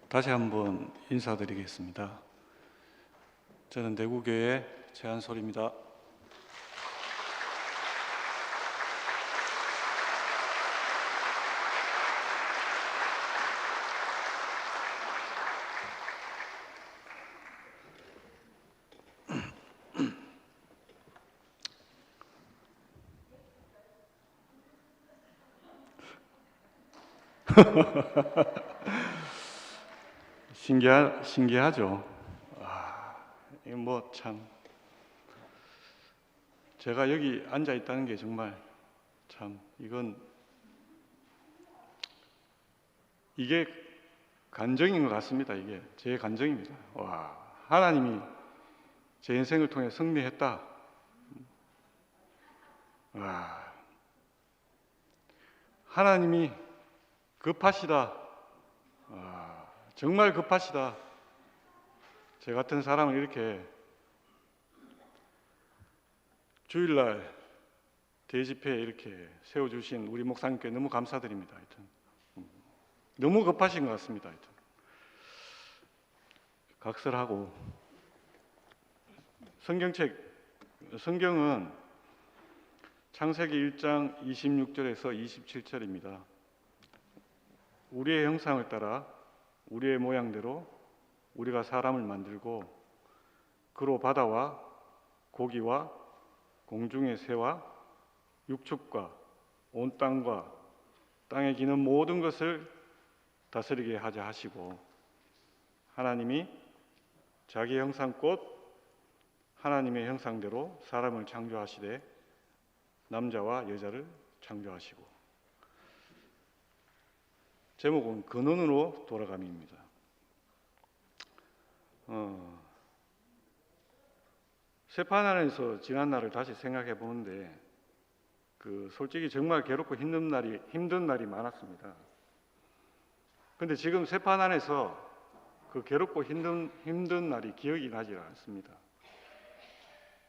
다시 한번 인사드리겠습니다. 저는 대구교회 최한솔입니다. 신기하죠? 이거 뭐 참, 제가 여기 앉아 있다는 게 정말 참, 이게 간증인 것 같습니다. 이게 제 간증입니다. 하나님이 제 인생을 통해 승리했다. 하나님이 급하시다. 정말 급하시다. 제 같은 사람을 이렇게 주일날 대집회에 이렇게 세워주신 우리 목사님께 너무 감사드립니다. 하여튼 너무 급하신 것 같습니다. 하여튼 각설하고 성경은 창세기 1장 26절에서 27절입니다. 우리의 형상을 따라 우리의 모양대로 우리가 사람을 만들고 그로 바다와 고기와 공중의 새와 육축과 온 땅과 땅에 기는 모든 것을 다스리게 하자 하시고, 하나님이 자기 형상껏 하나님의 형상대로 사람을 창조하시되 남자와 여자를 창조하시고. 제목은 근원으로 돌아감입니다. 세판 안에서 지난 날을 다시 생각해 보는데 솔직히 정말 괴롭고 힘든 날이 많았습니다. 근데 지금 세판 안에서 그 괴롭고 힘든 날이 기억이 나지 않습니다.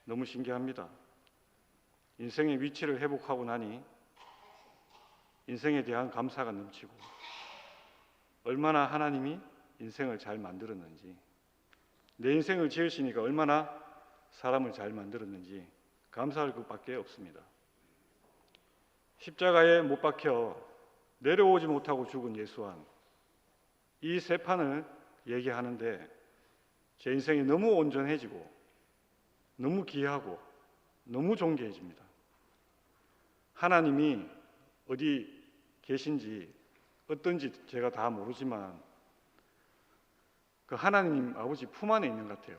너무 신기합니다. 인생의 위치를 회복하고 나니 인생에 대한 감사가 넘치고, 얼마나 하나님이 인생을 잘 만들었는지, 내 인생을 지으시니까 얼마나 사람을 잘 만들었는지 감사할 것밖에 없습니다. 십자가에 못 박혀 내려오지 못하고 죽은 예수한 이 세 판을 얘기하는데 제 인생이 너무 온전해지고 너무 귀하고 너무 존귀해집니다. 하나님이 어디 계신지 어떤지 제가 다 모르지만 그 하나님 아버지 품 안에 있는 것 같아요.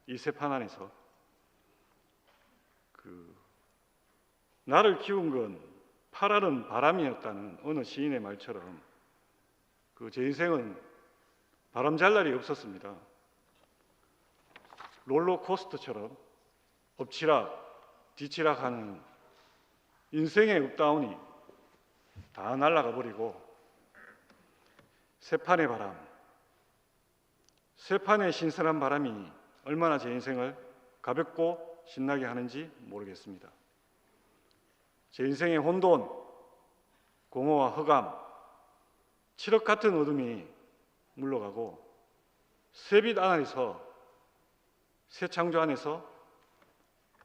이 세 판 안에서 나를 키운 건 파라른 바람이었다는 어느 시인의 말처럼 제 인생은 바람 잘 날이 없었습니다. 롤러코스터처럼 엎치락 뒤치락 하는 인생의 업다운이 다 날아가 버리고, 세 판의 바람, 세 판의 신선한 바람이 얼마나 제 인생을 가볍고 신나게 하는지 모르겠습니다. 제 인생의 혼돈, 공허와 허감, 칠흑 같은 어둠이 물러가고 새빛 안에서, 새 창조 안에서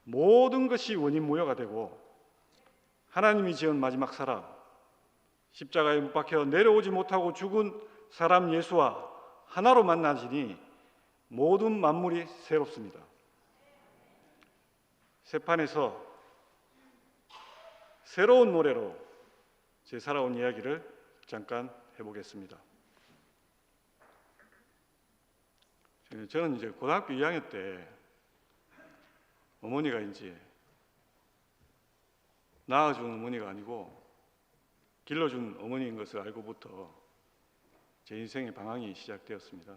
모든 것이 원인 무효가 되고 하나님이 지은 마지막 사람, 십자가에 못 박혀 내려오지 못하고 죽은 사람 예수와 하나로 만나지니 모든 만물이 새롭습니다. 새 판에서 새로운 노래로 제 살아온 이야기를 잠깐 해보겠습니다. 저는 이제 고등학교 2학년 때 어머니가 이제 낳아준 어머니가 아니고 길러준 어머니인 것을 알고부터 제 인생의 방황이 시작되었습니다.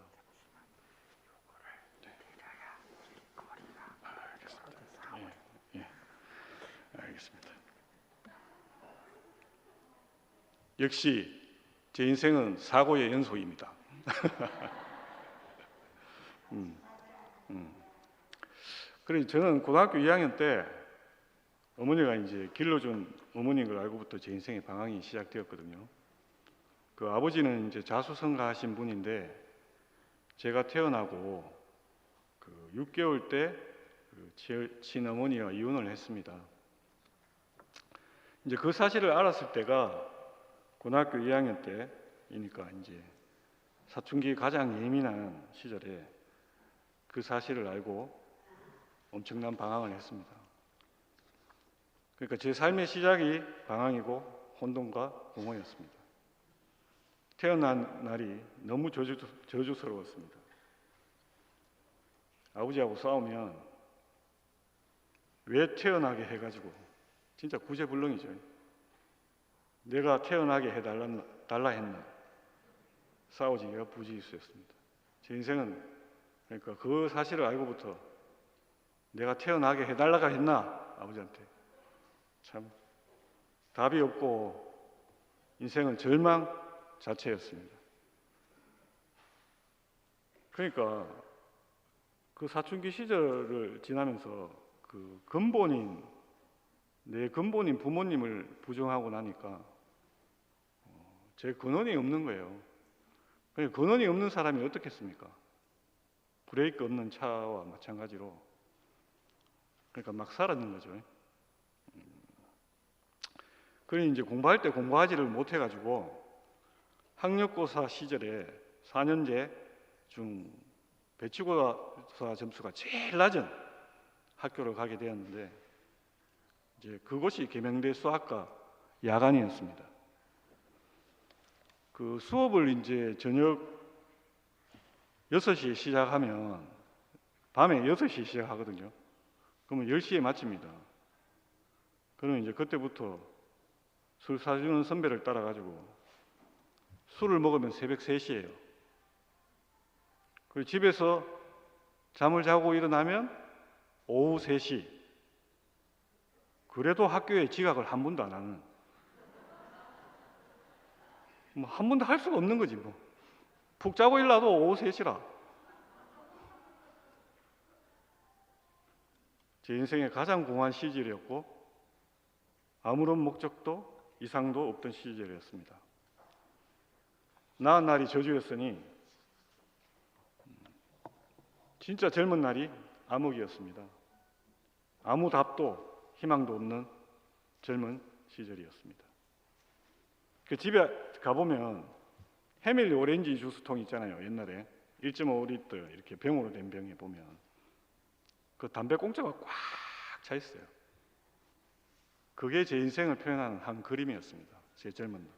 알겠습니다. 역시 제 인생은 사고의 연속입니다. 그래서 저는 고등학교 2학년 때 어머니가 이제 길러준 어머니인 걸 알고부터 제 인생의 방황이 시작되었거든요. 그 아버지는 이제 자수성가하신 분인데 제가 태어나고 그 6개월 때 그 친어머니와 이혼을 했습니다. 이제 그 사실을 알았을 때가 고등학교 2학년 때이니까 이제 사춘기 가장 예민한 시절에 그 사실을 알고 엄청난 방황을 했습니다. 그러니까 제 삶의 시작이 방황이고 혼돈과 공허였습니다. 태어난 날이 너무 저주스러웠습니다. 아버지하고 싸우면 왜 태어나게 해가지고 진짜 구제불능이죠. 내가 태어나게 해달라 했나 싸우지기가 부지기수였습니다. 제 인생은 그러니까 그 사실을 알고부터 내가 태어나게 해달라가 했나 아버지한테 참 답이 없고 인생은 절망 자체였습니다. 그러니까 그 사춘기 시절을 지나면서 그 내 근본인 부모님을 부정하고 나니까 제 근원이 없는 거예요. 근원이 없는 사람이 어떻겠습니까? 브레이크 없는 차와 마찬가지로 그러니까 막 살았는 거죠. 그러니 이제 공부할 때 공부하지를 못해가지고 학력고사 시절에 4년제 중 배치고사 점수가 제일 낮은 학교를 가게 되었는데 이제 그곳이 계명대 수학과 야간이었습니다. 그 수업을 이제 저녁 6시에 시작하면 밤에 6시에 시작하거든요. 그러면 10시에 마칩니다. 그러면 이제 그때부터 술 사주는 선배를 따라가지고 술을 먹으면 새벽 3시예요. 그리고 집에서 잠을 자고 일어나면 오후 3시. 그래도 학교에 지각을 한 번도 안 하는. 한 번도 할 수가 없는 거지 뭐. 푹 자고 일어나도 오후 3시라. 제 인생의 가장 공허한 시절이었고 아무런 목적도 이상도 없던 시절이었습니다. 낳은 날이 저주였으니 진짜 젊은 날이 암흑이었습니다. 아무 답도 희망도 없는 젊은 시절이었습니다. 그 집에 가보면 해밀리 오렌지 주스통 있잖아요. 옛날에 1.5리터 이렇게 병으로 된 병에 보면 그 담배 공짜가 꽉 차 있어요. 그게 제 인생을 표현하는 한 그림이었습니다. 제 젊은 날.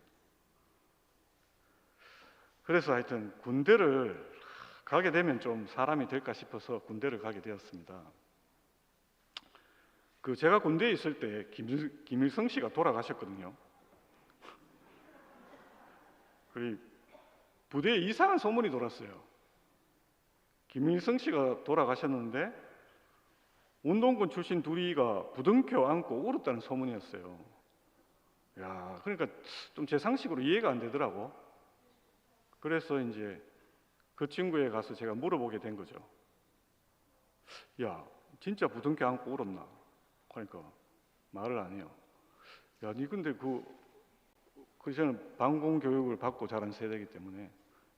그래서 하여튼 군대를 가게 되면 좀 사람이 될까 싶어서 군대를 가게 되었습니다. 그 제가 군대에 있을 때 김일성 씨가 돌아가셨거든요. 그리고 부대에 이상한 소문이 돌았어요. 김일성 씨가 돌아가셨는데 운동권 출신 둘이가 부둥켜 안고 울었다는 소문이었어요. 야, 그러니까 좀 제 상식으로 이해가 안 되더라고. 그래서 이제 그 친구에 가서 제가 물어보게 된 거죠. 야, 진짜 부둥켜 안고 울었나? 그러니까 말을 안 해요. 야, 니 근데 그 저는 방공 교육을 받고 자란 세대이기 때문에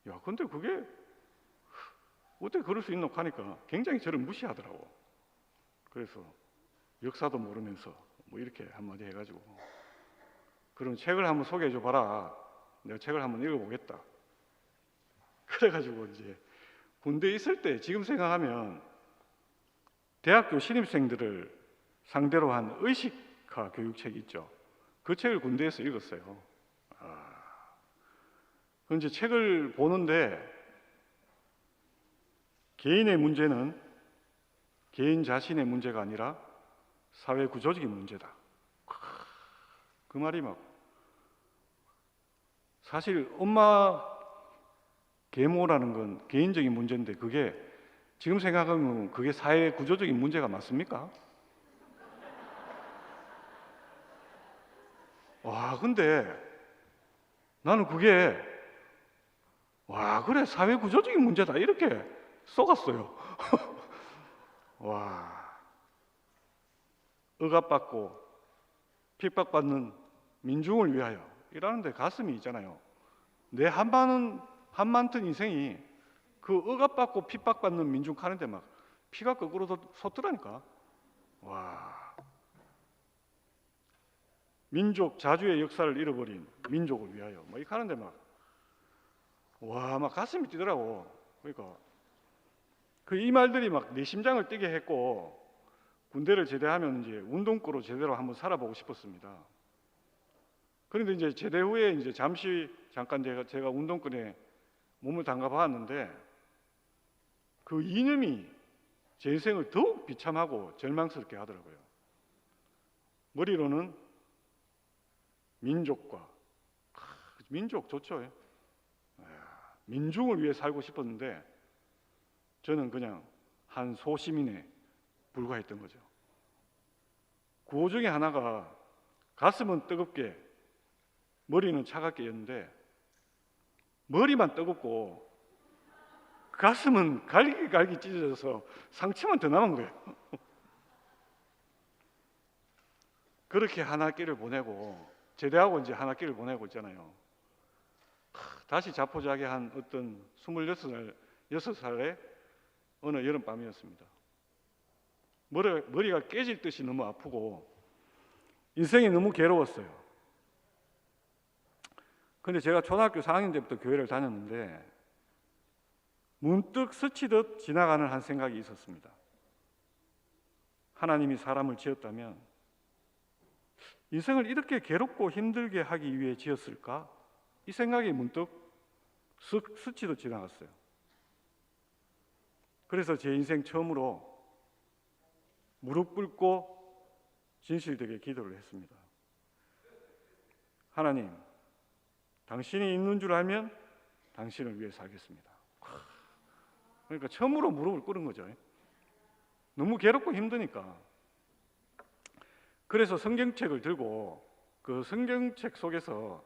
야, 근데 그게 어떻게 그럴 수 있노? 하니까 굉장히 저를 무시하더라고. 그래서 역사도 모르면서 뭐 이렇게 한마디 해가지고 그럼 책을 한번 소개해 줘 봐라. 내가 책을 한번 읽어보겠다. 그래가지고 이제 군대에 있을 때 지금 생각하면 대학교 신입생들을 상대로 한 의식화 교육책이 있죠. 그 책을 군대에서 읽었어요. 그 이제 책을 보는데 개인의 문제는 개인 자신의 문제가 아니라 사회 구조적인 문제다. 그 말이 막 사실 엄마 계모라는 건 개인적인 문제인데 그게 지금 생각하면 그게 사회 구조적인 문제가 맞습니까? 와, 근데 나는 그게 와, 그래 사회 구조적인 문제다 이렇게 쏘갔어요. 와, 억압받고 핍박받는 민중을 위하여 이라는데 가슴이 있잖아요. 내 한많던 인생이 그 억압받고 핍박받는 민중 하는데 막 피가 거꾸로 솟더라니까. 와, 민족 자주의 역사를 잃어버린 민족을 위하여 뭐 이렇게 하는데 막 와, 막 가슴이 뛰더라고. 그러니까 이 말들이 막 내 심장을 뛰게 했고, 군대를 제대하면 이제 운동권으로 제대로 한번 살아보고 싶었습니다. 그런데 이제 제대 후에 이제 잠깐 제가 운동권에 몸을 담가 봤는데 그 이념이 제 인생을 더욱 비참하고 절망스럽게 하더라고요. 머리로는 민족과 민족 좋죠. 민중을 위해 살고 싶었는데 저는 그냥 한 소시민에 불과했던 거죠. 구호 중에 하나가 가슴은 뜨겁게 머리는 차갑게였는데 머리만 뜨겁고 가슴은 갈기갈기 찢어져서 상처만 더 남은 거예요. 그렇게 한 학기를 보내고 제대하고 이제 한 학기를 보내고 있잖아요. 다시 자포자기한 어떤 26살의 어느 여름밤이었습니다. 머리가 깨질 듯이 너무 아프고 인생이 너무 괴로웠어요. 근데 제가 초등학교 4학년 때부터 교회를 다녔는데 문득 스치듯 지나가는 한 생각이 있었습니다. 하나님이 사람을 지었다면 인생을 이렇게 괴롭고 힘들게 하기 위해 지었을까? 이 생각이 문득 스치듯 지나갔어요. 그래서 제 인생 처음으로 무릎 꿇고 진실되게 기도를 했습니다. 하나님, 당신이 있는 줄 알면 당신을 위해 살겠습니다. 그러니까 처음으로 무릎을 꿇은 거죠. 너무 괴롭고 힘드니까. 그래서 성경책을 들고 그 성경책 속에서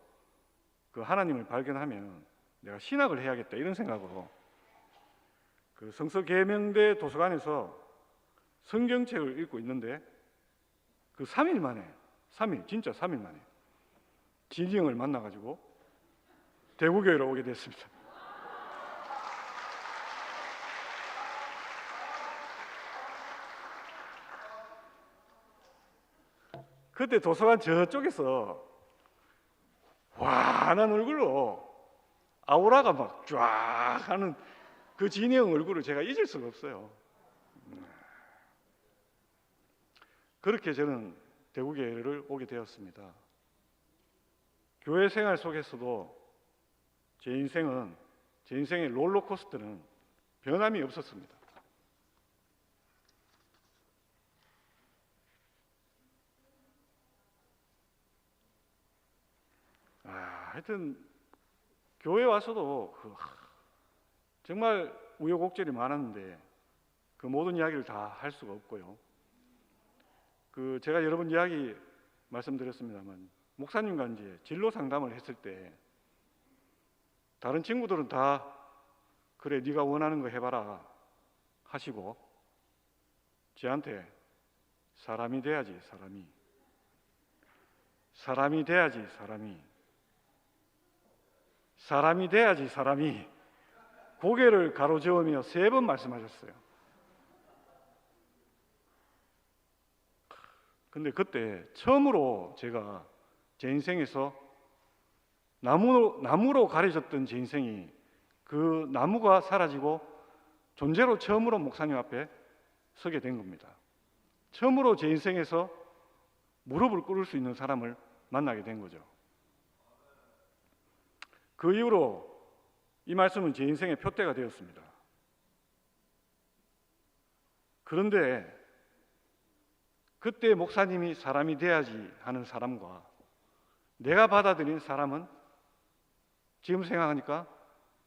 그 하나님을 발견하면 내가 신학을 해야겠다 이런 생각으로 그 성서계명대 도서관에서 성경책을 읽고 있는데 그 3일 만에 진짜 3일 만에 진이 형을 만나가지고 대구교회로 오게 됐습니다. 그때 도서관 저쪽에서 환한 얼굴로 아우라가 막 쫙 하는 그 진이 형 얼굴을 제가 잊을 수가 없어요. 그렇게 저는 대구교회를 오게 되었습니다. 교회 생활 속에서도 제 인생의 롤러코스터는 변함이 없었습니다. 하여튼 교회 와서도 정말 우여곡절이 많았는데 그 모든 이야기를 다 할 수가 없고요. 제가 여러 번 이야기 말씀드렸습니다만 목사님과 이제 진로 상담을 했을 때 다른 친구들은 다 그래 네가 원하는 거 해봐라 하시고 저한테 사람이 돼야지 사람이 돼야지 사람이 돼야지 사람이 고개를 가로저으며 3번 말씀하셨어요. 근데 그때 처음으로 제가 제 인생에서 나무로 가려졌던 제 인생이 그 나무가 사라지고 존재로 처음으로 목사님 앞에 서게 된 겁니다. 처음으로 제 인생에서 무릎을 꿇을 수 있는 사람을 만나게 된 거죠. 그 이후로 이 말씀은 제 인생의 표대가 되었습니다. 그런데 그때 목사님이 사람이 돼야지 하는 사람과 내가 받아들인 사람은 지금 생각하니까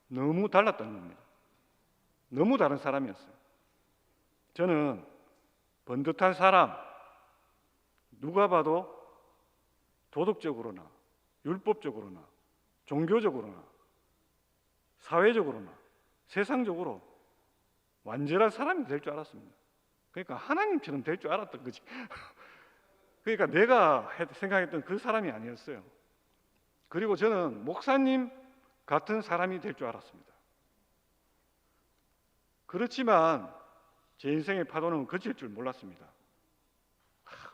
너무 달랐다는 겁니다. 너무 다른 사람이었어요. 저는 번듯한 사람, 누가 봐도 도덕적으로나 율법적으로나 종교적으로나 사회적으로나 세상적으로 완전한 사람이 될 줄 알았습니다. 그러니까 하나님처럼 될 줄 알았던 거지. 그러니까 내가 생각했던 그 사람이 아니었어요. 그리고 저는 목사님 같은 사람이 될 줄 알았습니다. 그렇지만 제 인생의 파도는 그칠 줄 몰랐습니다.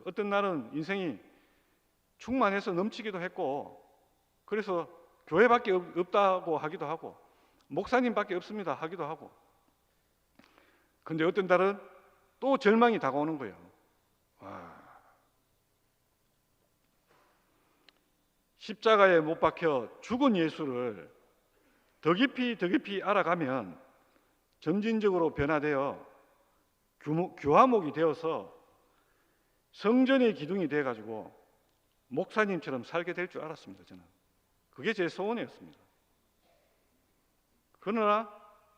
어떤 날은 인생이 충만해서 넘치기도 했고, 그래서 교회밖에 없다고 하기도 하고, 목사님밖에 없습니다 하기도 하고, 근데 어떤 날은 또 절망이 다가오는 거예요. 십자가에 못 박혀 죽은 예수를 더 깊이 알아가면 점진적으로 변화되어 교화목이 되어서 성전의 기둥이 돼가지고 목사님처럼 살게 될 줄 알았습니다. 저는 그게 제 소원이었습니다. 그러나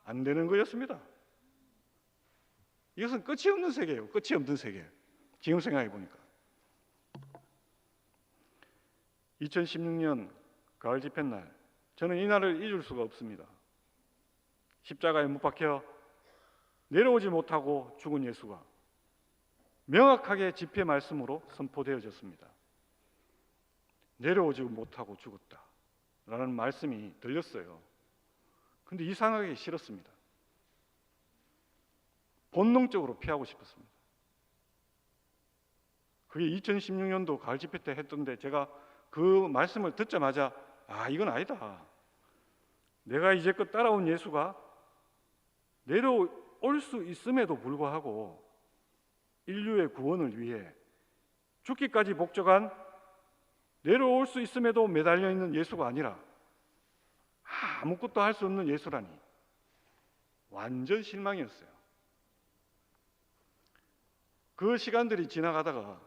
안 되는 거였습니다. 이것은 끝이 없는 세계예요. 끝이 없는 세계. 지금 생각해 보니까 2016년 가을 집회 날, 저는 이 날을 잊을 수가 없습니다. 십자가에 못 박혀 내려오지 못하고 죽은 예수가 명확하게 집회 말씀으로 선포되어졌습니다. 내려오지 못하고 죽었다 라는 말씀이 들렸어요. 근데 이상하게 싫었습니다. 본능적으로 피하고 싶었습니다. 그게 2016년도 가을 집회 때 했던데, 제가 그 말씀을 듣자마자 이건 아니다. 내가 이제껏 따라온 예수가 내려올 수 있음에도 불구하고 인류의 구원을 위해 죽기까지 목적한, 내려올 수 있음에도 매달려 있는 예수가 아니라 아무것도 할 수 없는 예수라니 완전 실망이었어요. 그 시간들이 지나가다가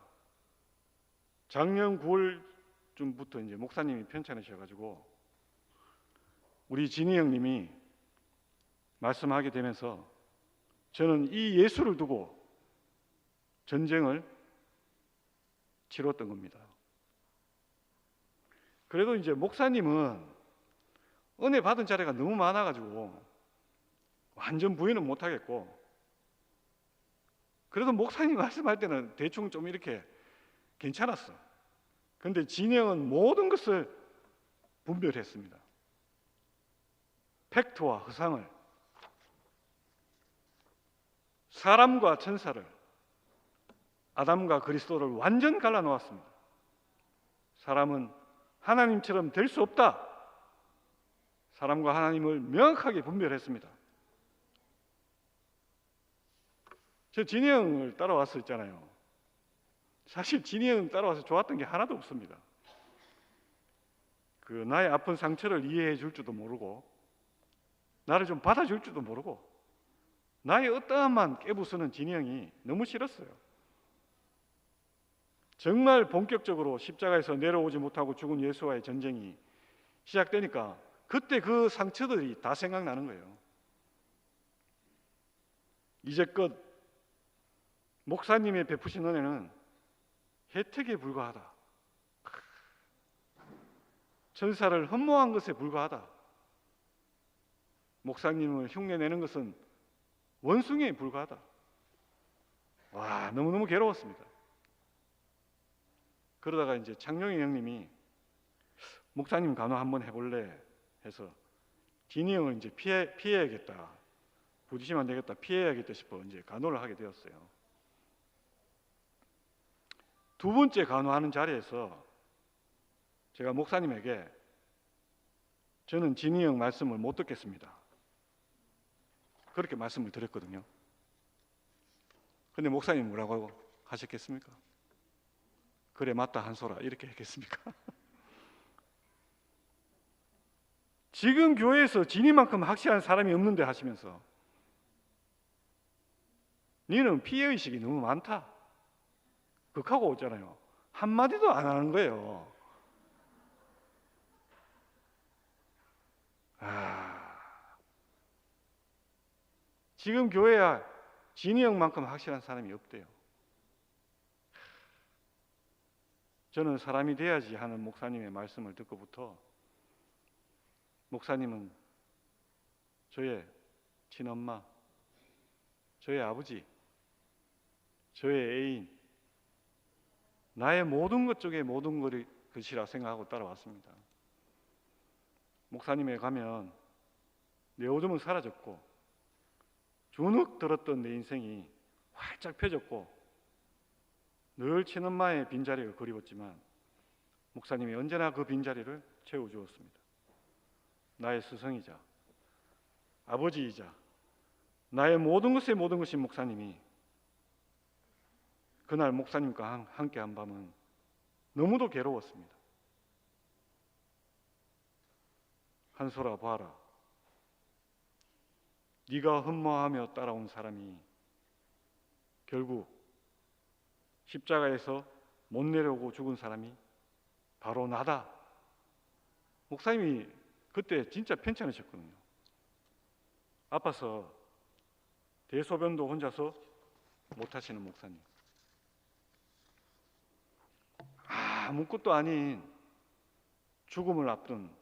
작년 9월쯤부터 이제 목사님이 편찮으셔가지고 우리 진희 형님이 말씀하게 되면서 저는 이 예수를 두고 전쟁을 치렀던 겁니다. 그래도 이제 목사님은 은혜 받은 자리가 너무 많아가지고 완전 부인은 못하겠고, 그래도 목사님 말씀할 때는 대충 좀 이렇게 괜찮았어. 그런데 진영은 모든 것을 분별했습니다. 팩트와 허상을, 사람과 천사를, 아담과 그리스도를 완전 갈라놓았습니다. 사람은 하나님처럼 될 수 없다. 사람과 하나님을 명확하게 분별했습니다. 저 진희 형을 따라왔었잖아요. 사실 진희 형 따라와서 좋았던 게 하나도 없습니다. 그 나의 아픈 상처를 이해해 줄 줄도 모르고, 나를 좀 받아줄 줄도 모르고, 나의 어떠한만 깨부수는 진희 형이 너무 싫었어요. 정말 본격적으로 십자가에서 내려오지 못하고 죽은 예수와의 전쟁이 시작되니까 그때 그 상처들이 다 생각나는 거예요. 이제껏 목사님의 베푸신 은혜는 혜택에 불과하다. 천사를 흠모한 것에 불과하다. 목사님을 흉내내는 것은 원숭이에 불과하다. 너무너무 괴로웠습니다. 그러다가 이제 창룡이 형님이 목사님 간호 한번 해볼래 해서 진희 형을 이제 피해야겠다. 부딪히면 안 되겠다. 피해야겠다 싶어 이제 간호를 하게 되었어요. 두 번째 간호하는 자리에서 제가 목사님에게 저는 진희 형 말씀을 못 듣겠습니다. 그렇게 말씀을 드렸거든요. 근데 목사님 뭐라고 하셨겠습니까? 그래 맞다 한소라 이렇게 했겠습니까? 지금 교회에서 진희만큼 확실한 사람이 없는데 하시면서 니는 피해의식이 너무 많다 극하고 오잖아요. 한마디도 안 하는 거예요. 지금 교회야 진희 형만큼 확실한 사람이 없대요. 저는 사람이 돼야지 하는 목사님의 말씀을 듣고부터 목사님은 저의 친엄마, 저의 아버지, 저의 애인, 나의 모든 것 중에 모든 것이라 생각하고 따라왔습니다. 목사님에 가면 내 어둠은 사라졌고 주눅 들었던 내 인생이 활짝 펴졌고 늘 친엄마의 빈자리가 그리웠지만 목사님이 언제나 그 빈자리를 채워주었습니다. 나의 스승이자 아버지이자 나의 모든 것의 모든 것인 목사님이 그날 목사님과 함께 한 밤은 너무도 괴로웠습니다. 한솔아 봐라. 네가 흠모하며 따라온 사람이 결국 십자가에서 못 내려오고 죽은 사람이 바로 나다. 목사님이 그때 진짜 편찮으셨거든요. 아파서 대소변도 혼자서 못 하시는 목사님. 아무것도 아닌 죽음을 앞둔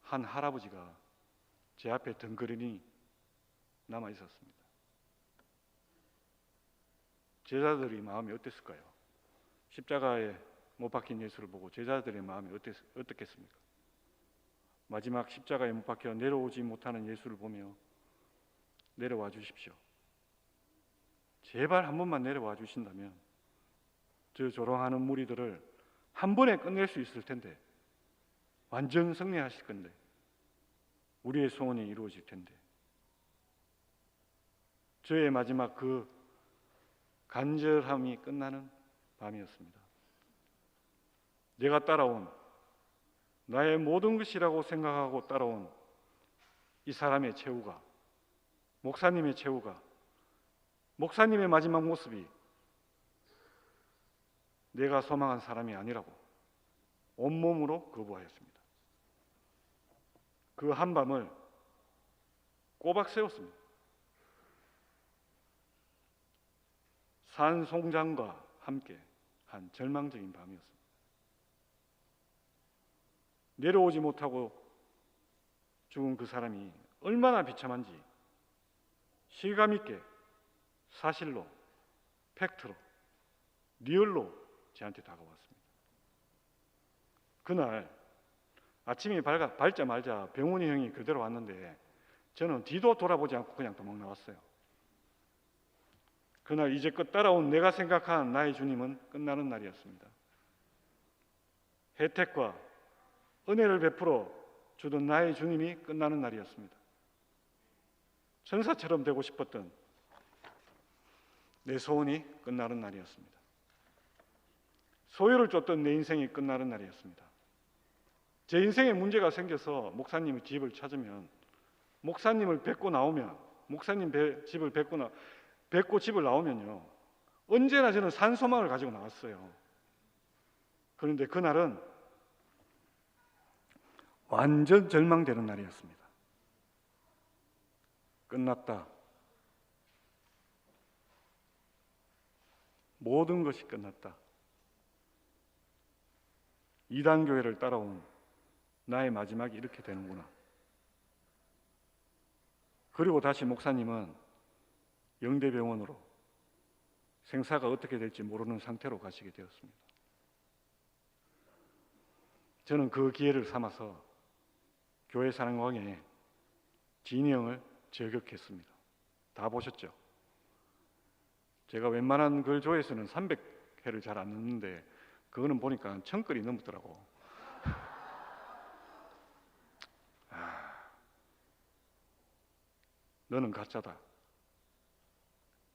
한 할아버지가 제 앞에 덩그러니 남아 있었습니다. 제자들의 마음이 어땠을까요? 십자가에 못 박힌 예수를 보고 제자들의 마음이 어떻겠습니까? 마지막 십자가에 못 박혀 내려오지 못하는 예수를 보며 내려와 주십시오. 제발 한 번만 내려와 주신다면 저 조롱하는 무리들을 한 번에 끝낼 수 있을 텐데, 완전 승리하실 건데, 우리의 소원이 이루어질 텐데. 저의 마지막 그 간절함이 끝나는 밤이었습니다. 내가 따라온, 나의 모든 것이라고 생각하고 따라온 이 사람의 최후가, 목사님의 최후가, 목사님의 마지막 모습이 내가 소망한 사람이 아니라고 온몸으로 거부하였습니다. 그 한밤을 꼬박 세웠습니다. 산송장과 함께 한 절망적인 밤이었습니다. 내려오지 못하고 죽은 그 사람이 얼마나 비참한지 실감 있게 사실로, 팩트로, 리얼로 저한테 다가왔습니다. 그날 아침이 밝자마자 병훈이 형이 그대로 왔는데 저는 뒤도 돌아보지 않고 그냥 도망 나왔어요. 그날 이제껏 따라온 내가 생각한 나의 주님은 끝나는 날이었습니다. 혜택과 은혜를 베풀어 주던 나의 주님이 끝나는 날이었습니다. 천사처럼 되고 싶었던 내 소원이 끝나는 날이었습니다. 소유를 쫓던 내 인생이 끝나는 날이었습니다. 제 인생에 문제가 생겨서 목사님의 집을 찾으면, 목사님을 뵙고 나오면, 목사님 집을 뵙고 집을 나오면요, 언제나 저는 산소망을 가지고 나왔어요. 그런데 그날은 완전 절망되는 날이었습니다. 끝났다. 모든 것이 끝났다. 이단 교회를 따라온 나의 마지막이 이렇게 되는구나. 그리고 다시 목사님은 영대병원으로 생사가 어떻게 될지 모르는 상태로 가시게 되었습니다. 저는 그 기회를 삼아서 교회 사랑왕에 진이 형을 저격했습니다. 다 보셨죠? 제가 웬만한 글 조회수는 300회를 잘 안 넘는데 그거는 보니까 1000건이 넘더라고. 너는 가짜다.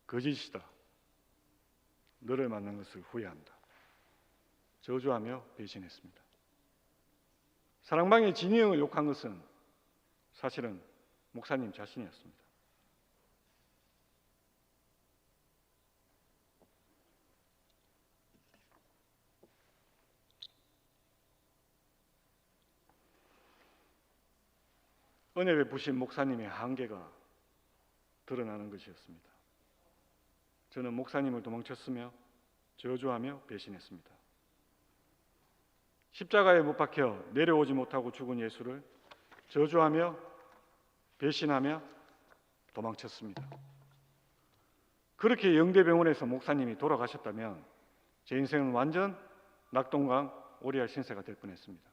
거짓이다. 너를 만난 것을 후회한다. 저주하며 배신했습니다. 사랑방의 진이 형을 욕한 것은 사실은 목사님 자신이었습니다. 은혜 베푸신 목사님의 한계가 드러나는 것이었습니다. 저는 목사님을 도망쳤으며 저주하며 배신했습니다. 십자가에 못 박혀 내려오지 못하고 죽은 예수를 저주하며 배신하며 도망쳤습니다. 그렇게 영대병원에서 목사님이 돌아가셨다면 제 인생은 완전 낙동강 오리알 신세가 될 뻔했습니다.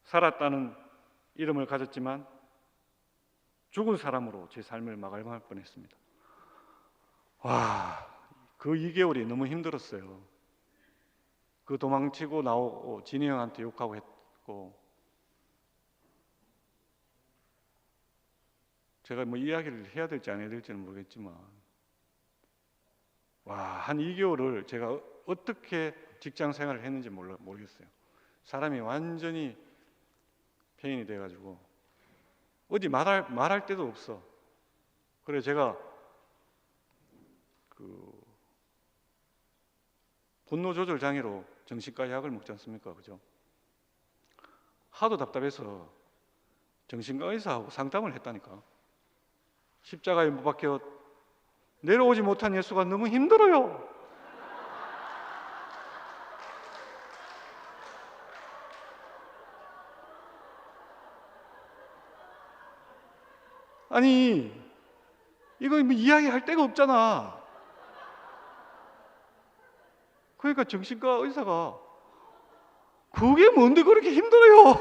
살았다는 이름을 가졌지만 죽은 사람으로 제 삶을 마감할 뻔했습니다. 와, 그 2개월이 너무 힘들었어요. 그 도망치고 나오고 진희 형한테 욕하고 했고, 제가 뭐 이야기를 해야 될지 안 해야 될지는 모르겠지만, 와, 한 2개월을 제가 어떻게 직장 생활을 했는지 모르겠어요. 사람이 완전히 폐인이 돼가지고 어디 말할 데도 없어. 그래 제가 그 분노 조절 장애로 정신과 약을 먹지 않습니까? 그죠? 하도 답답해서 정신과 의사하고 상담을 했다니까. 십자가에 못 박혀 내려오지 못한 예수가 너무 힘들어요. 아니, 이거 뭐 이야기할 데가 없잖아. 그러니까 정신과 의사가 그게 뭔데 그렇게 힘들어요?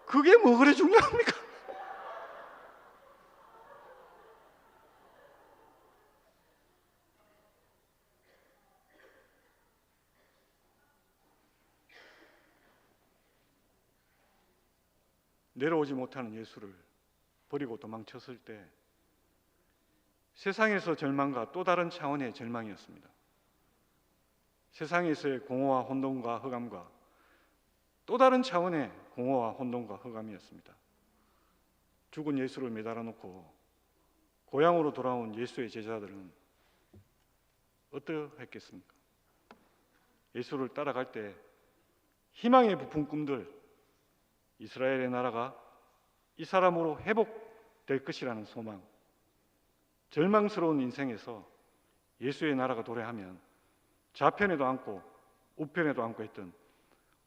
그게 뭐 그래 중요합니까? 내려오지 못하는 예수를 버리고 도망쳤을 때 세상에서 절망과 또 다른 차원의 절망이었습니다. 세상에서의 공허와 혼돈과 흑암과 또 다른 차원의 공허와 혼돈과 흑암이었습니다. 죽은 예수를 매달아 놓고 고향으로 돌아온 예수의 제자들은 어떠했겠습니까? 예수를 따라갈 때 희망의 부푼 꿈들, 이스라엘의 나라가 이 사람으로 회복될 것이라는 소망, 절망스러운 인생에서 예수의 나라가 도래하면 좌편에도 앉고 우편에도 앉고 했던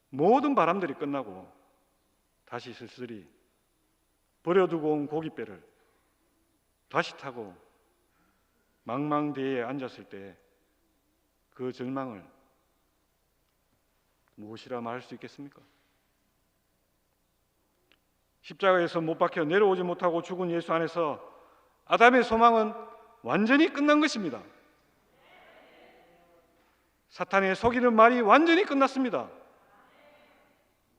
모든 바람들이 끝나고 다시 쓸쓸히 버려두고 온 고깃배를 다시 타고 망망대해에 앉았을 때 그 절망을 무엇이라 말할 수 있겠습니까? 십자가에서 못 박혀 내려오지 못하고 죽은 예수 안에서 아담의 소망은 완전히 끝난 것입니다. 사탄의 속이는 말이 완전히 끝났습니다.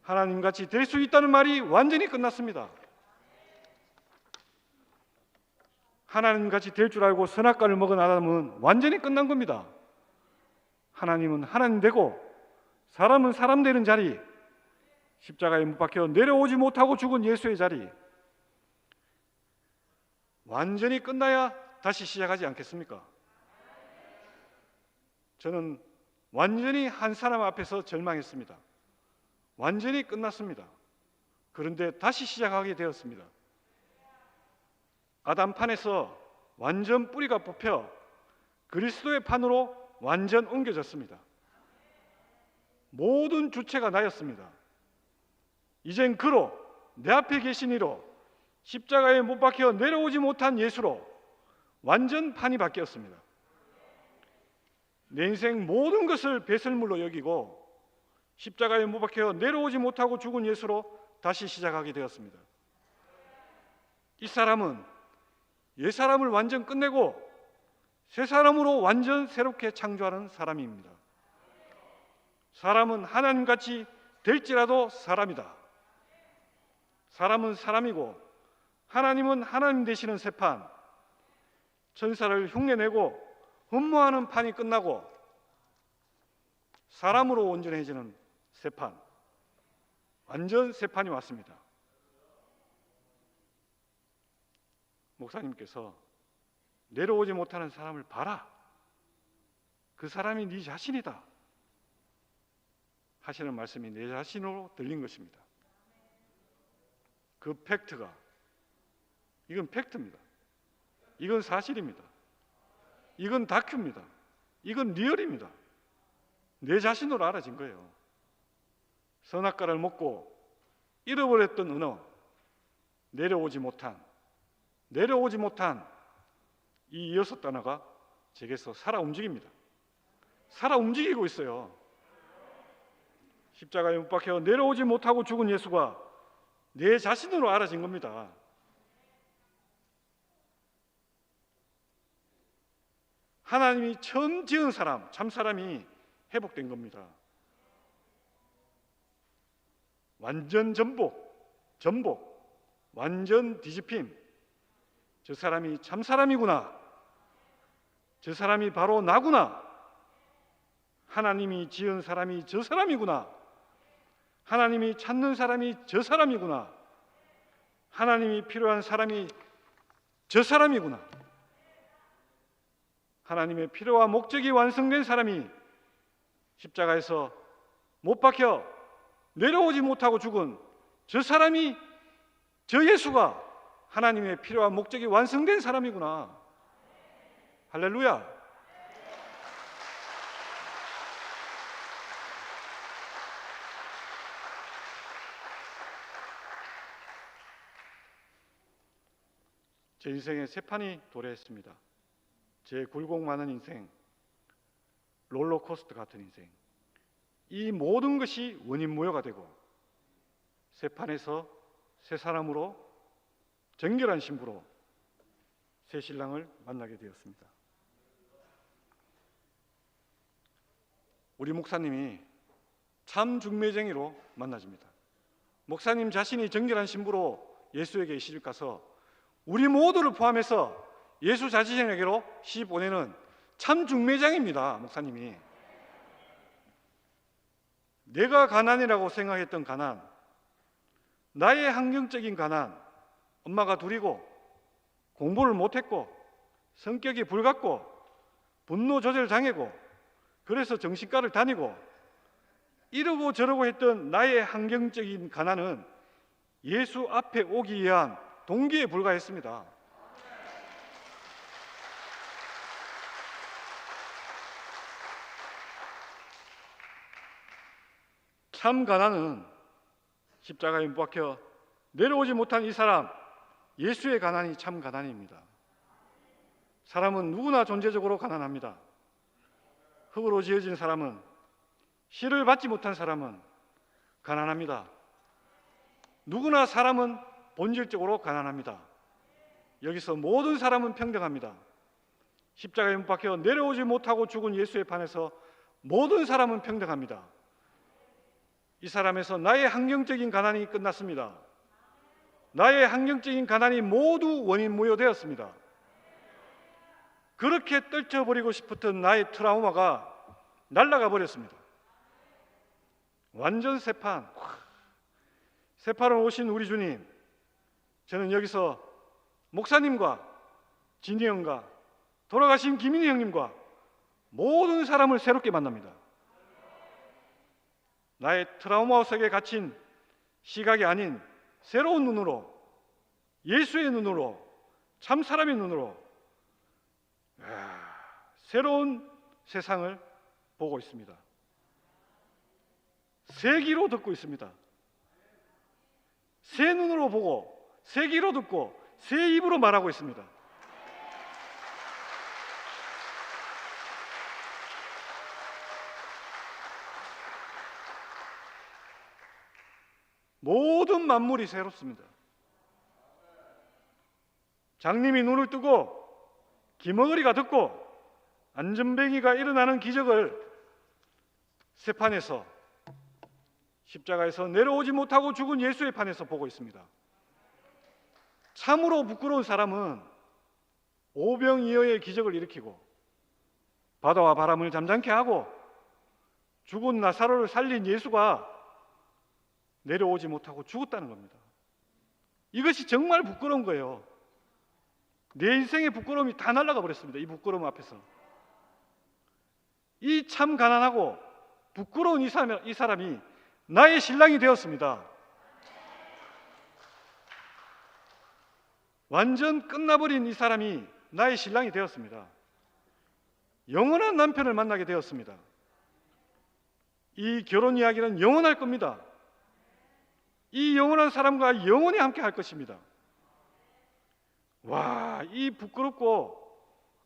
하나님같이 될 수 있다는 말이 완전히 끝났습니다. 하나님같이 될 줄 알고 선악과를 먹은 아담은 완전히 끝난 겁니다. 하나님은 하나님 되고 사람은 사람 되는 자리, 십자가에 못 박혀 내려오지 못하고 죽은 예수의 자리, 완전히 끝나야 다시 시작하지 않겠습니까? 저는 완전히 한 사람 앞에서 절망했습니다. 완전히 끝났습니다. 그런데 다시 시작하게 되었습니다. 아담 판에서 완전 뿌리가 뽑혀 그리스도의 판으로 완전 옮겨졌습니다. 모든 주체가 나였습니다. 이젠 그로 내 앞에 계신 이로 십자가에 못 박혀 내려오지 못한 예수로 완전 판이 바뀌었습니다. 내 인생 모든 것을 배설물로 여기고 십자가에 못 박혀 내려오지 못하고 죽은 예수로 다시 시작하게 되었습니다. 이 사람은 옛 사람을 완전 끝내고 새 사람으로 완전 새롭게 창조하는 사람입니다. 사람은 하나님같이 될지라도 사람이다. 사람은 사람이고 하나님은 하나님 되시는 새판, 천사를 흉내내고 흠모하는 판이 끝나고 사람으로 온전해지는 새판, 완전 새판이 왔습니다. 목사님께서 내려오지 못하는 사람을 봐라. 그 사람이 네 자신이다. 하시는 말씀이 내 자신으로 들린 것입니다. 그 팩트가, 이건 팩트입니다. 이건 사실입니다. 이건 다큐입니다. 이건 리얼입니다. 내 자신으로 알아진 거예요. 선악과를 먹고 잃어버렸던 언어, 내려오지 못한 이 6 단어가 제게서 살아 움직입니다. 살아 움직이고 있어요. 십자가에 못 박혀 내려오지 못하고 죽은 예수가 내 자신으로 알아진 겁니다. 하나님이 처음 지은 사람, 참 사람이 회복된 겁니다. 완전 전복, 완전 뒤집힘. 저 사람이 참 사람이구나. 저 사람이 바로 나구나. 하나님이 지은 사람이 저 사람이구나. 하나님이 찾는 사람이 저 사람이구나. 하나님이 필요한 사람이 저 사람이구나. 하나님의 필요와 목적이 완성된 사람이 십자가에서 못 박혀 내려오지 못하고 죽은 저 사람이, 저 예수가 하나님의 필요와 목적이 완성된 사람이구나. 할렐루야. 제 인생의 세 판이 도래했습니다. 제 굴곡 많은 인생, 롤러코스터 같은 인생, 이 모든 것이 원인무효가 되고 새 판에서 새 사람으로 정결한 신부로 새 신랑을 만나게 되었습니다. 우리 목사님이 참 중매쟁이로 만나집니다. 목사님 자신이 정결한 신부로 예수에게 시집 가서 우리 모두를 포함해서 예수 자신에게로 시집 보내는 참 중매장입니다. 목사님이. 내가 가난이라고 생각했던 가난, 나의 환경적인 가난, 엄마가 둘이고 공부를 못했고 성격이 불같고 분노 조절 장애고 그래서 정신과를 다니고 이러고 저러고 했던 나의 환경적인 가난은 예수 앞에 오기 위한 동기에 불과했습니다. 참 가난은 십자가에 못 박혀 내려오지 못한 이 사람, 예수의 가난이 참 가난입니다. 사람은 누구나 존재적으로 가난합니다. 흙으로 지어진 사람은, 씨를 받지 못한 사람은 가난합니다. 누구나 사람은 본질적으로 가난합니다. 여기서 모든 사람은 평등합니다. 십자가에 못 박혀 내려오지 못하고 죽은 예수의 판에서 모든 사람은 평등합니다. 이 사람에서 나의 환경적인 가난이 끝났습니다. 나의 환경적인 가난이 모두 원인무효되었습니다. 그렇게 떨쳐버리고 싶었던 나의 트라우마가 날아가 버렸습니다. 완전 새판. 새판으로 오신 우리 주님, 저는 여기서 목사님과 진희 형과 돌아가신 김인희 형님과 모든 사람을 새롭게 만납니다. 나의 트라우마 속에 갇힌 시각이 아닌 새로운 눈으로, 예수의 눈으로, 참 사람의 눈으로 새로운 세상을 보고 있습니다. 새 귀로 듣고 있습니다. 새 눈으로 보고, 새 귀로 듣고, 새 입으로 말하고 있습니다. 모든 만물이 새롭습니다. 장님이 눈을 뜨고 기머거리가 듣고 안전뱅이가 일어나는 기적을 새판에서, 십자가에서 내려오지 못하고 죽은 예수의 판에서 보고 있습니다. 참으로 부끄러운 사람은 오병이어의 기적을 일으키고 바다와 바람을 잠잠케 하고 죽은 나사로를 살린 예수가 내려오지 못하고 죽었다는 겁니다. 이것이 정말 부끄러운 거예요. 내 인생의 부끄러움이 다 날아가 버렸습니다. 이 부끄러움 앞에서. 이 참 가난하고 부끄러운 이 사람이 나의 신랑이 되었습니다. 완전 끝나버린 이 사람이 나의 신랑이 되었습니다. 영원한 남편을 만나게 되었습니다. 이 결혼 이야기는 영원할 겁니다. 이 영원한 사람과 영원히 함께 할 것입니다. 와, 이 부끄럽고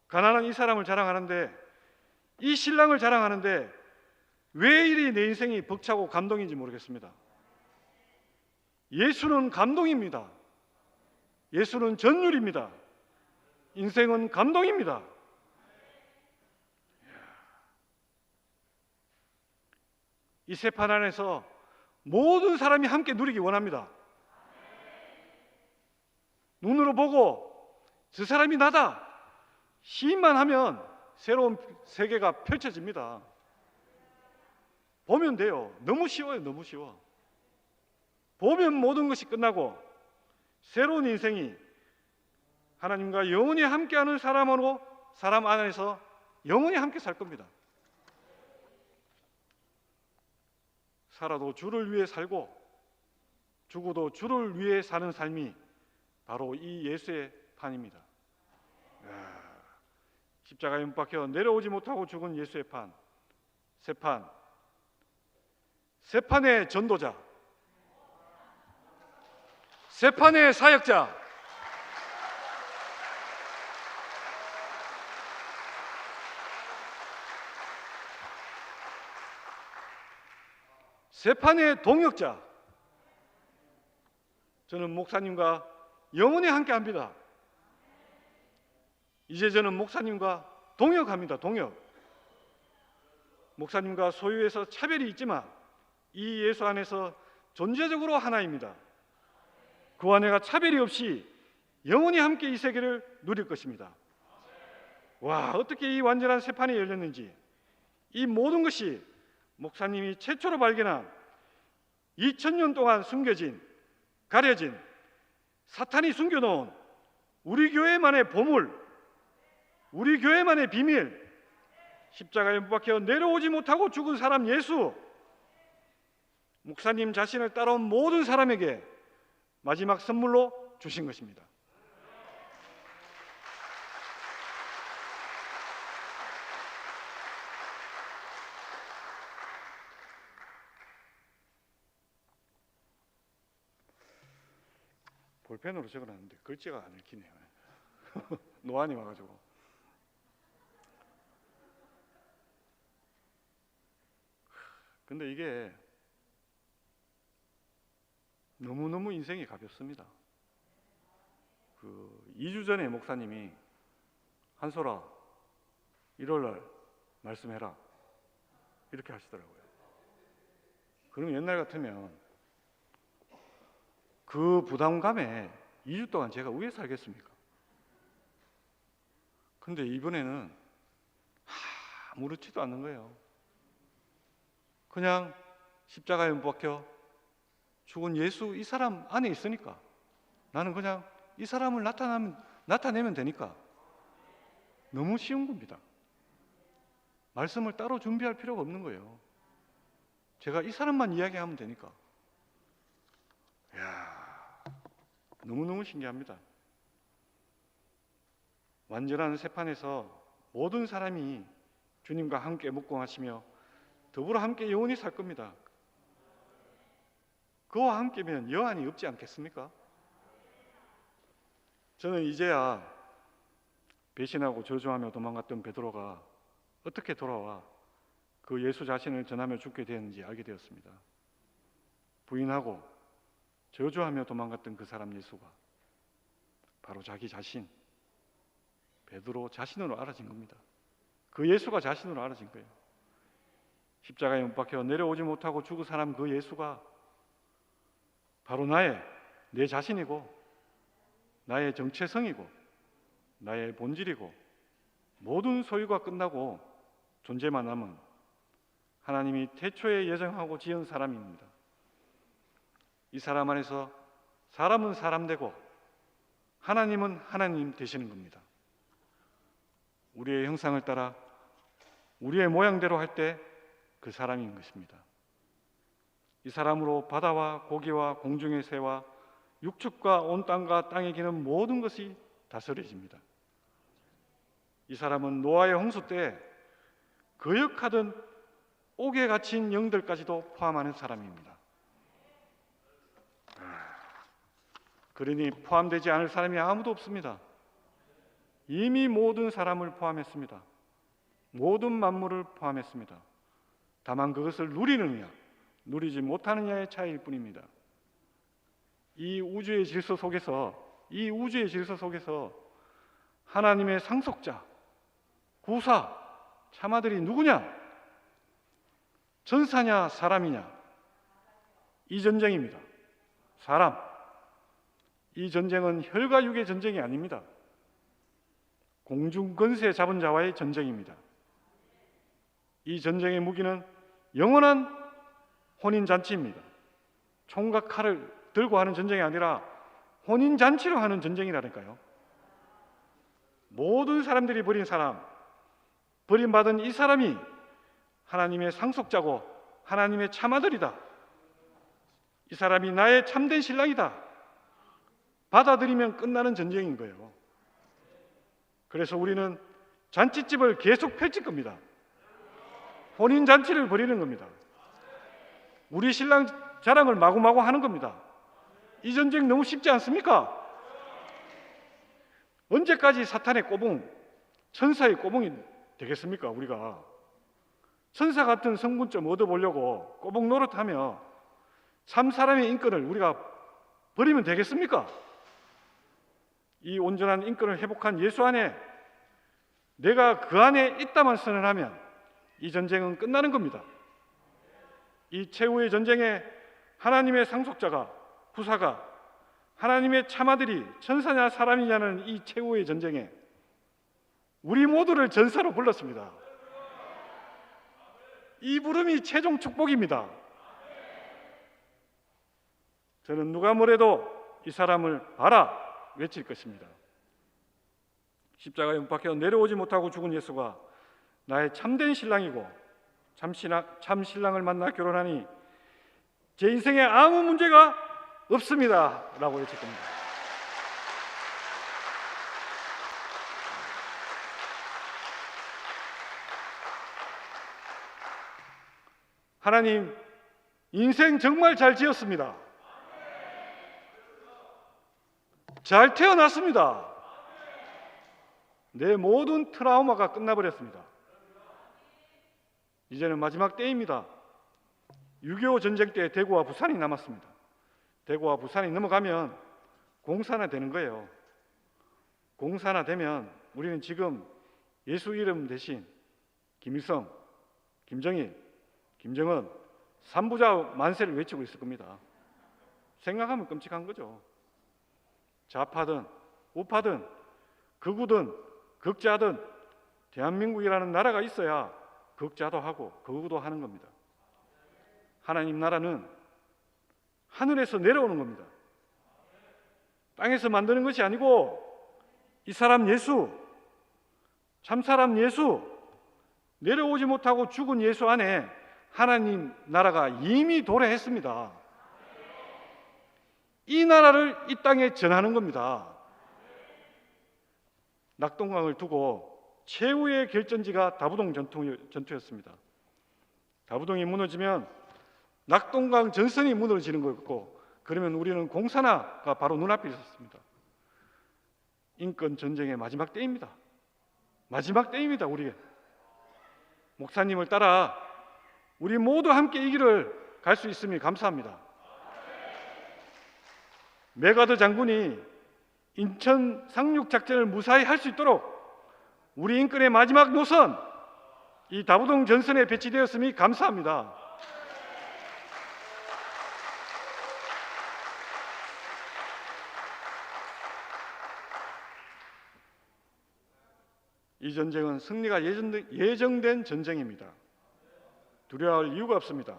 가난한 이 사람을 자랑하는데, 이 신랑을 자랑하는데 왜 이리 내 인생이 벅차고 감동인지 모르겠습니다. 예수는 감동입니다. 예수는 전율입니다. 인생은 감동입니다. 이 새 판 안에서 모든 사람이 함께 누리기 원합니다. 눈으로 보고 저 사람이 나다 시인만 하면 새로운 세계가 펼쳐집니다. 보면 돼요. 너무 쉬워요. 너무 쉬워. 보면 모든 것이 끝나고 새로운 인생이 하나님과 영원히 함께하는 사람으로 사람 안에서 영원히 함께 살 겁니다. 살아도 주를 위해 살고 죽어도 주를 위해 사는 삶이 바로 이 예수의 판입니다. 십자가에 못 박혀 내려오지 못하고 죽은 예수의 판, 새 판, 새 판의 전도자, 새 판의 사역자, 새 판의 동역자. 저는 목사님과 영원히 함께합니다. 이제 저는 목사님과 동역합니다. 동역. 목사님과 소유에서 차별이 있지만 이 예수 안에서 존재적으로 하나입니다. 그와 내가 차별이 없이 영원히 함께 이 세계를 누릴 것입니다. 와, 어떻게 이 완전한 새 판이 열렸는지, 이 모든 것이 목사님이 최초로 발견한 2000년 동안 숨겨진, 가려진, 사탄이 숨겨놓은 우리 교회만의 보물, 우리 교회만의 비밀, 십자가에 못 박혀 내려오지 못하고 죽은 사람 예수, 목사님 자신을 따라온 모든 사람에게 마지막 선물로 주신 것입니다. 볼펜으로 적어놨는데 글자가 안 읽히네요. 노안이 와가지고. 근데 이게 너무너무 인생이 가볍습니다. 2주 전에 목사님이 한솔아 1월날 말씀해라 이렇게 하시더라고요. 그럼 옛날 같으면 그 부담감에 2주 동안 제가 왜 살겠습니까? 근데 이번에는 아무렇지도 않는 거예요. 그냥 십자가에 못 박혀 죽은 예수 이 사람 안에 있으니까 나는 그냥 이 사람을 나타내면 되니까 너무 쉬운 겁니다. 말씀을 따로 준비할 필요가 없는 거예요. 제가 이 사람만 이야기하면 되니까. 이야, 너무너무 신기합니다. 완전한 새판에서 모든 사람이 주님과 함께 묵공하시며 더불어 함께 영원히 살 겁니다. 그와 함께면 여한이 없지 않겠습니까? 저는 이제야 배신하고 저주하며 도망갔던 베드로가 어떻게 돌아와 그 예수 자신을 전하며 죽게 되었는지 알게 되었습니다. 부인하고 저주하며 도망갔던 그 사람 예수가 바로 자기 자신, 베드로 자신으로 알아진 겁니다. 그 예수가 자신으로 알아진 거예요. 십자가에 못 박혀 내려오지 못하고 죽은 사람 그 예수가 바로 내 자신이고 나의 정체성이고 나의 본질이고 모든 소유가 끝나고 존재만 남은 하나님이 태초에 예정하고 지은 사람입니다. 이 사람 안에서 사람은 사람 되고 하나님은 하나님 되시는 겁니다. 우리의 형상을 따라 우리의 모양대로 할 때 그 사람인 것입니다. 이 사람으로 바다와 고기와 공중의 새와 육축과 온 땅과 땅에 기는 모든 것이 다스려집니다. 이 사람은 노아의 홍수 때 거역하던 옥에 갇힌 영들까지도 포함하는 사람입니다. 그러니 포함되지 않을 사람이 아무도 없습니다. 이미 모든 사람을 포함했습니다. 모든 만물을 포함했습니다. 다만 그것을 누리느냐, 누리지 못하느냐의 차이일 뿐입니다. 이 우주의 질서 속에서 하나님의 상속자, 구사, 참아들이 누구냐? 전사냐 사람이냐? 이 전쟁입니다. 사람. 이 전쟁은 혈과 육의 전쟁이 아닙니다. 공중 권세 잡은 자와의 전쟁입니다. 이 전쟁의 무기는 영원한 혼인잔치입니다. 총과 칼을 들고 하는 전쟁이 아니라 혼인잔치로 하는 전쟁이라니까요. 모든 사람들이 버린 사람, 버림받은 이 사람이 하나님의 상속자고 하나님의 참아들이다. 이 사람이 나의 참된 신랑이다. 받아들이면 끝나는 전쟁인 거예요. 그래서 우리는 잔치집을 계속 펼칠 겁니다. 혼인잔치를 벌이는 겁니다. 우리 신랑 자랑을 마구마구 하는 겁니다. 이 전쟁 너무 쉽지 않습니까? 언제까지 사탄의 꼬붕, 천사의 꼬붕이 되겠습니까? 우리가 천사 같은 성분 좀 얻어보려고 꼬붕 노릇하며 참 사람의 인권을 우리가 버리면 되겠습니까? 이 온전한 인권을 회복한 예수 안에 내가 그 안에 있다만 선언하면 이 전쟁은 끝나는 겁니다. 이 최후의 전쟁에 하나님의 상속자가, 구사가, 하나님의 참아들이 천사냐 사람이냐는 이 최후의 전쟁에 우리 모두를 전사로 불렀습니다. 이 부름이 최종 축복입니다. 저는 누가 뭐래도 이 사람을 봐라 외칠 것입니다. 십자가에 못 박혀 내려오지 못하고 죽은 예수가 나의 참된 신랑이고 참 신랑을 만나 결혼하니 제 인생에 아무 문제가 없습니다 라고 외칠 겁니다. 하나님, 인생 정말 잘 지었습니다. 잘 태어났습니다. 내 모든 트라우마가 끝나버렸습니다. 이제는 마지막 때입니다. 6.25 전쟁 때 대구와 부산이 남았습니다. 대구와 부산이 넘어가면 공산화 되는 거예요. 공산화 되면 우리는 지금 예수 이름 대신 김일성, 김정일, 김정은 3부자 만세를 외치고 있을 겁니다. 생각하면 끔찍한 거죠. 좌파든 우파든 극우든 극자든 대한민국이라는 나라가 있어야 극자도 하고 극우도 하는 겁니다. 하나님 나라는 하늘에서 내려오는 겁니다. 땅에서 만드는 것이 아니고 이 사람 예수, 참사람 예수, 내려오지 못하고 죽은 예수 안에 하나님 나라가 이미 도래했습니다. 이 나라를 이 땅에 전하는 겁니다. 낙동강을 두고 최후의 결전지가 다부동 전투였습니다. 다부동이 무너지면 낙동강 전선이 무너지는 거였고, 그러면 우리는 공산화가 바로 눈앞에 있었습니다. 인권 전쟁의 마지막 때입니다. 마지막 때입니다. 우리 목사님을 따라 우리 모두 함께 이 길을 갈 수 있음이 감사합니다. 메가더 장군이 인천 상륙 작전을 무사히 할 수 있도록 우리 인권의 마지막 노선, 이 다부동 전선에 배치되었음이 감사합니다. 이 전쟁은 승리가 예정된 전쟁입니다. 두려워할 이유가 없습니다.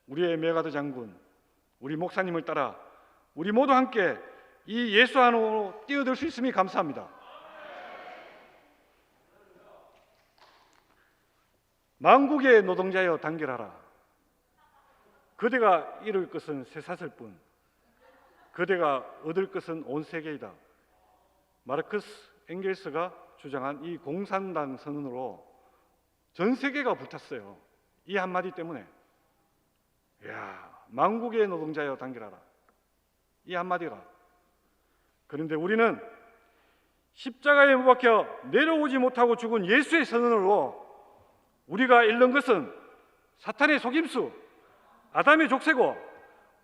우리의 메가더 장군, 우리 목사님을 따라 우리 모두 함께 이 예수 안으로 뛰어들 수 있음이 감사합니다. 만국의 노동자여 단결하라. 그대가 이룰 것은 쇠사슬 뿐, 그대가 얻을 것은 온 세계이다. 마르크스 엥겔스가 주장한 이 공산당 선언으로 전 세계가 불탔어요. 이 한마디 때문에. 만국의 노동자여 단결하라. 이 한마디가. 그런데 우리는 십자가에 못 박혀 내려오지 못하고 죽은 예수의 선언으로 우리가 잃는 것은 사탄의 속임수, 아담의 족쇄고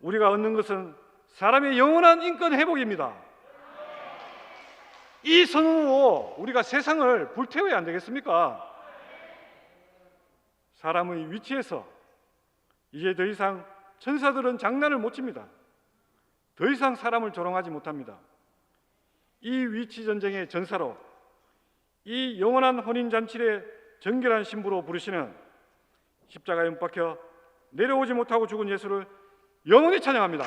우리가 얻는 것은 사람의 영원한 인권 회복입니다. 이 선언으로 우리가 세상을 불태워야 안 되겠습니까? 사람의 위치에서 이제 더 이상 천사들은 장난을 못 칩니다. 더 이상 사람을 조롱하지 못합니다. 이 위치 전쟁의 전사로 이 영원한 혼인잔치의 정결한 신부로 부르시는 십자가에 못 박혀 내려오지 못하고 죽은 예수를 영원히 찬양합니다.